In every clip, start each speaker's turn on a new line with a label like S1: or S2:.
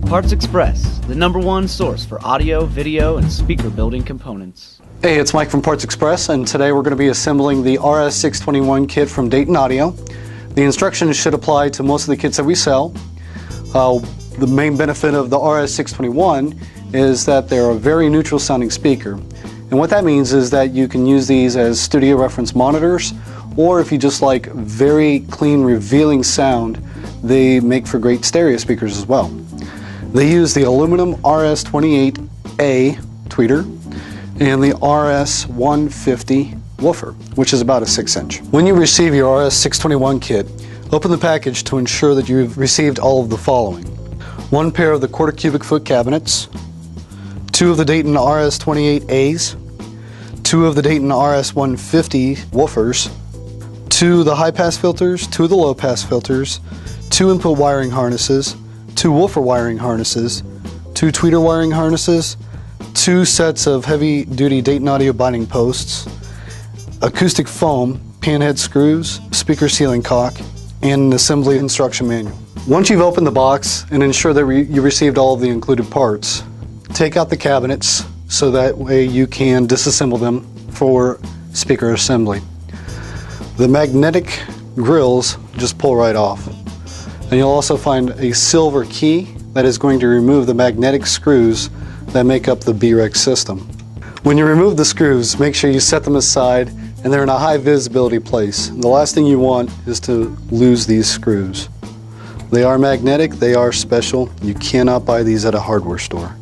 S1: Parts Express, the #1 source for audio, video, and speaker building components.
S2: Hey, it's Mike from Parts Express, and today we're going to be assembling the RS621 kit from Dayton Audio. The instructions should apply to most of the kits that we sell. The main benefit of the RS621 is that they're a very neutral sounding speaker. And what that means is that you can use these as studio reference monitors, or if you just like very clean, revealing sound, they make for great stereo speakers as well. They use the aluminum RS28A tweeter and the RS150 woofer, which is about a 6-inch. When you receive your RS621 kit, open the package to ensure that you've received all of the following: 1 pair of the 1/4 cubic foot cabinets, 2 of the Dayton RS28As, 2 of the Dayton RS150 woofers, 2 of the high pass filters, 2 of the low pass filters, 2 input wiring harnesses, 2 woofer wiring harnesses, 2 tweeter wiring harnesses, 2 sets of heavy duty Dayton Audio binding posts, acoustic foam, panhead screws, speaker sealing caulk, and an assembly instruction manual. Once you've opened the box and ensure that you received all of the included parts, take out the cabinets so that way you can disassemble them for speaker assembly. The magnetic grills just pull right off. And you'll also find a silver key that is going to remove the magnetic screws that make up the B-Rex system. When you remove the screws, make sure you set them aside and they're in a high visibility place. And the last thing you want is to lose these screws. They are magnetic, they are special. You cannot buy these at a hardware store.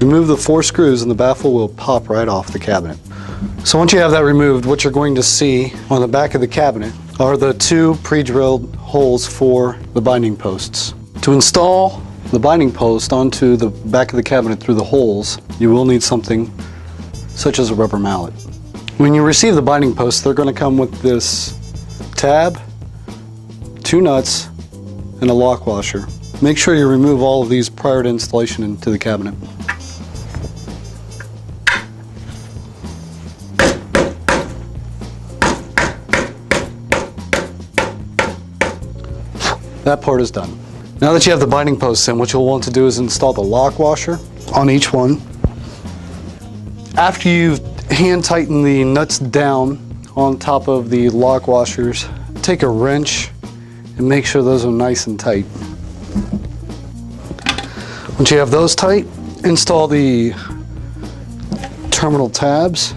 S2: Remove the 4 screws and the baffle will pop right off the cabinet. So once you have that removed, what you're going to see on the back of the cabinet are the 2 pre-drilled holes for the binding posts. To install the binding post onto the back of the cabinet through the holes, you will need something such as a rubber mallet. When you receive the binding posts, they're going to come with this tab, 2 nuts, and a lock washer. Make sure you remove all of these prior to installation into the cabinet. That part is done. Now that you have the binding posts in, what you'll want to do is install the lock washer on each one. After you've hand tightened the nuts down on top of the lock washers, take a wrench and make sure those are nice and tight. Once you have those tight, install the terminal tabs.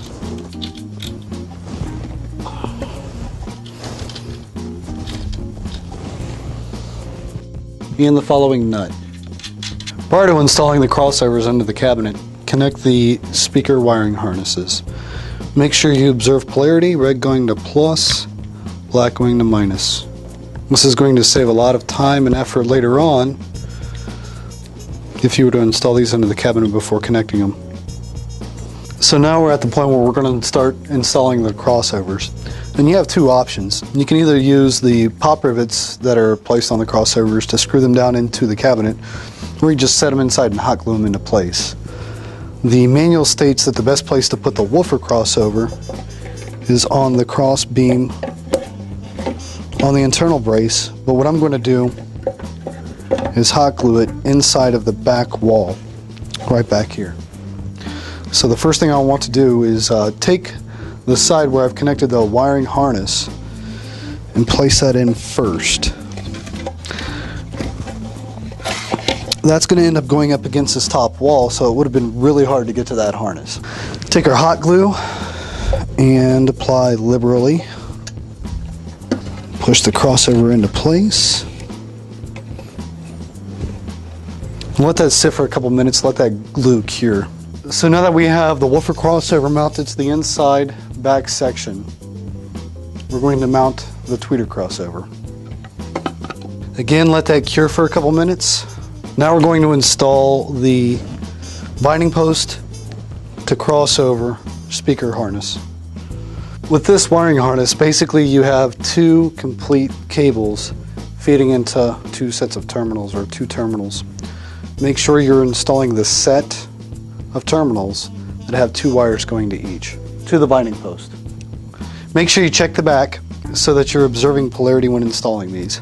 S2: And the following nut. Prior to installing the crossovers under the cabinet, connect the speaker wiring harnesses. Make sure you observe polarity, red going to plus, black going to minus. This is going to save a lot of time and effort later on if you were to install these under the cabinet before connecting them. So now we're at the point where we're going to start installing the crossovers. And you have 2 options. You can either use the pop rivets that are placed on the crossovers to screw them down into the cabinet, or you just set them inside and hot glue them into place. The manual states that the best place to put the woofer crossover is on the cross beam on the internal brace, but what I'm going to do is hot glue it inside of the back wall, right back here. So the first thing I want to do is take the side where I've connected the wiring harness and place that in first. That's going to end up going up against this top wall, so it would have been really hard to get to that harness. Take our hot glue and apply liberally. Push the crossover into place. Let that sit for a couple minutes, let that glue cure. So now that we have the woofer crossover mounted to the inside back section, we're going to mount the tweeter crossover. Again, let that cure for a couple minutes. Now we're going to install the binding post to crossover speaker harness. With this wiring harness, basically you have 2 complete cables feeding into 2 sets of terminals, or 2 terminals. Make sure you're installing the set of terminals that have 2 wires going to each, to the binding post. Make sure you check the back so that you're observing polarity when installing these.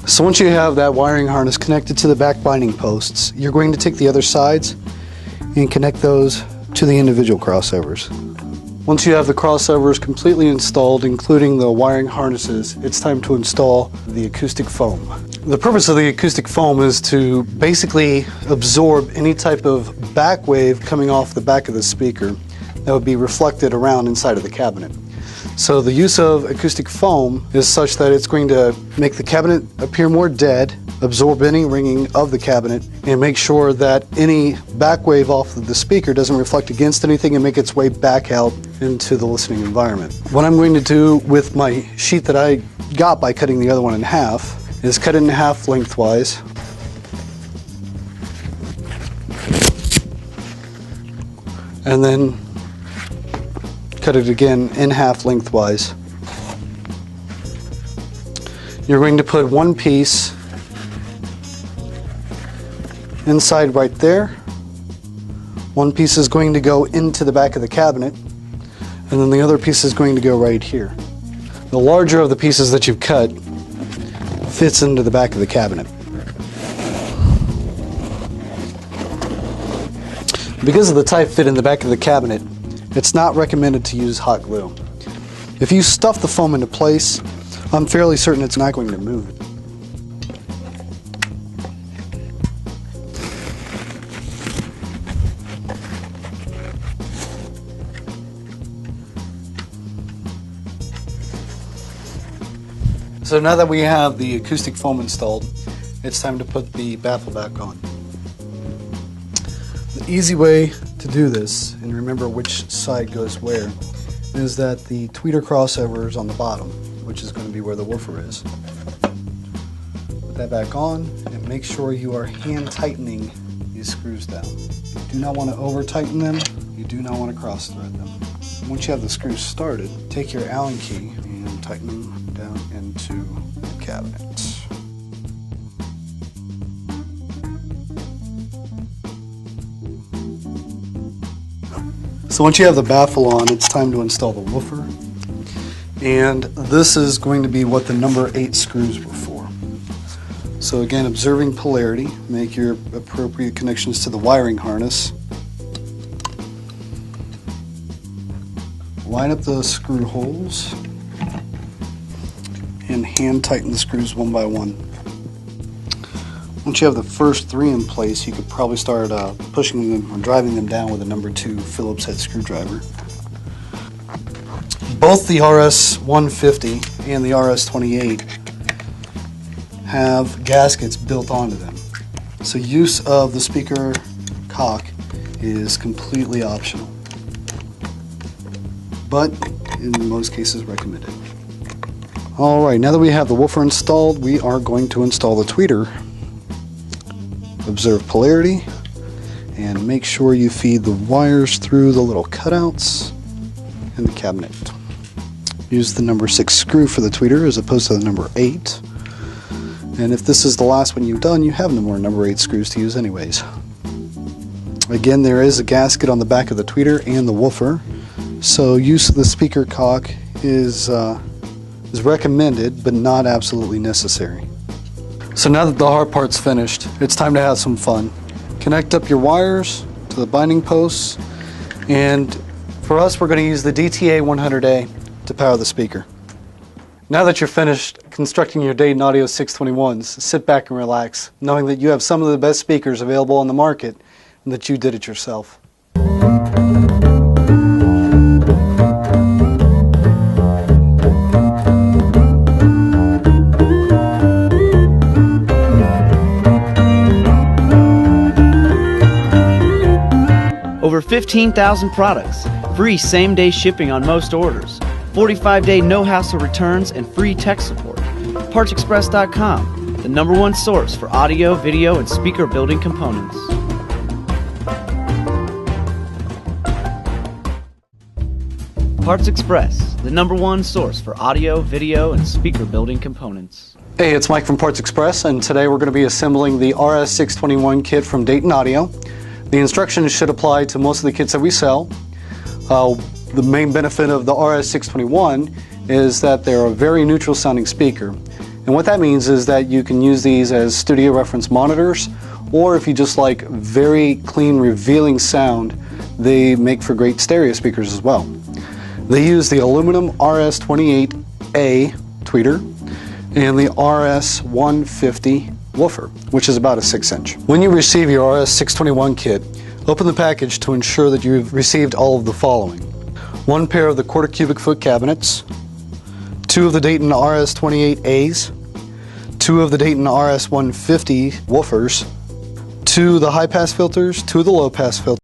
S2: So once you have that wiring harness connected to the back binding posts, you're going to take the other sides and connect those to the individual crossovers. Once you have the crossovers completely installed, including the wiring harnesses, it's time to install the acoustic foam. The purpose of the acoustic foam is to basically absorb any type of back wave coming off the back of the speaker that would be reflected around inside of the cabinet. So the use of acoustic foam is such that it's going to make the cabinet appear more dead, absorb any ringing of the cabinet, and make sure that any back wave off of the speaker doesn't reflect against anything and make its way back out into the listening environment. What I'm going to do with my sheet that I got by cutting the other one in half is cut it in half lengthwise. And then cut it again in half lengthwise. You're going to put one piece inside right there. One piece is going to go into the back of the cabinet, and then the other piece is going to go right here. The larger of the pieces that you've cut fits into the back of the cabinet. Because of the tight fit in the back of the cabinet, it's not recommended to use hot glue. If you stuff the foam into place, I'm fairly certain it's not going to move. So now that we have the acoustic foam installed, it's time to put the baffle back on. The easy way to do this, and remember which side goes where, is that the tweeter crossover is on the bottom, which is going to be where the woofer is. Put that back on and make sure you are hand tightening these screws down. You do not want to over tighten them, you do not want to cross thread them. Once you have the screws started, take your Allen key and tighten them down into the cabinet. So once you have the baffle on, it's time to install the woofer. And this is going to be what the number 8 screws were for. So again, observing polarity, make your appropriate connections to the wiring harness. Line up the screw holes and hand tighten the screws one by one. Once you have the first 3 in place, you could probably start pushing them or driving them down with a number 2 Phillips head screwdriver. Both the RS150 and the RS28 have gaskets built onto them. So use of the speaker cock is completely optional, but in most cases recommended. Alright, now that we have the woofer installed, we are going to install the tweeter. Observe polarity and make sure you feed the wires through the little cutouts in the cabinet. Use the number 6 screw for the tweeter as opposed to the number 8. And if this is the last one you've done, you have no more number 8 screws to use anyways. Again, there is a gasket on the back of the tweeter and the woofer, so use of the speaker cock is recommended but not absolutely necessary. So now that the hard part's finished, it's time to have some fun. Connect up your wires to the binding posts, and for us we're going to use the DTA 100A to power the speaker. Now that you're finished constructing your Dayton Audio 621s, sit back and relax, knowing that you have some of the best speakers available on the market and that you did it yourself.
S1: Over 15,000 products, free same-day shipping on most orders, 45-day no-hassle returns, and free tech support. PartsExpress.com, the #1 source for audio, video, and speaker building components. Parts Express, the #1 source for audio, video, and speaker building components.
S2: Hey, it's Mike from Parts Express, and today we're going to be assembling the RS621 kit from Dayton Audio. The instructions should apply to most of the kits that we sell. The main benefit of the RS621 is that they're a very neutral sounding speaker, And what that means is that you can use these as studio reference monitors, or if you just like very clean, revealing sound, they make for great stereo speakers as well. They use the aluminum RS28A tweeter and the RS150 woofer, which is about a 6-inch. When you receive your RS621 kit, open the package to ensure that you've received all of the following: 1 pair of the 1/4 cubic foot cabinets, 2 of the Dayton RS28As, 2 of the Dayton RS150 woofers, 2 of the high pass filters, 2 of the low pass filters,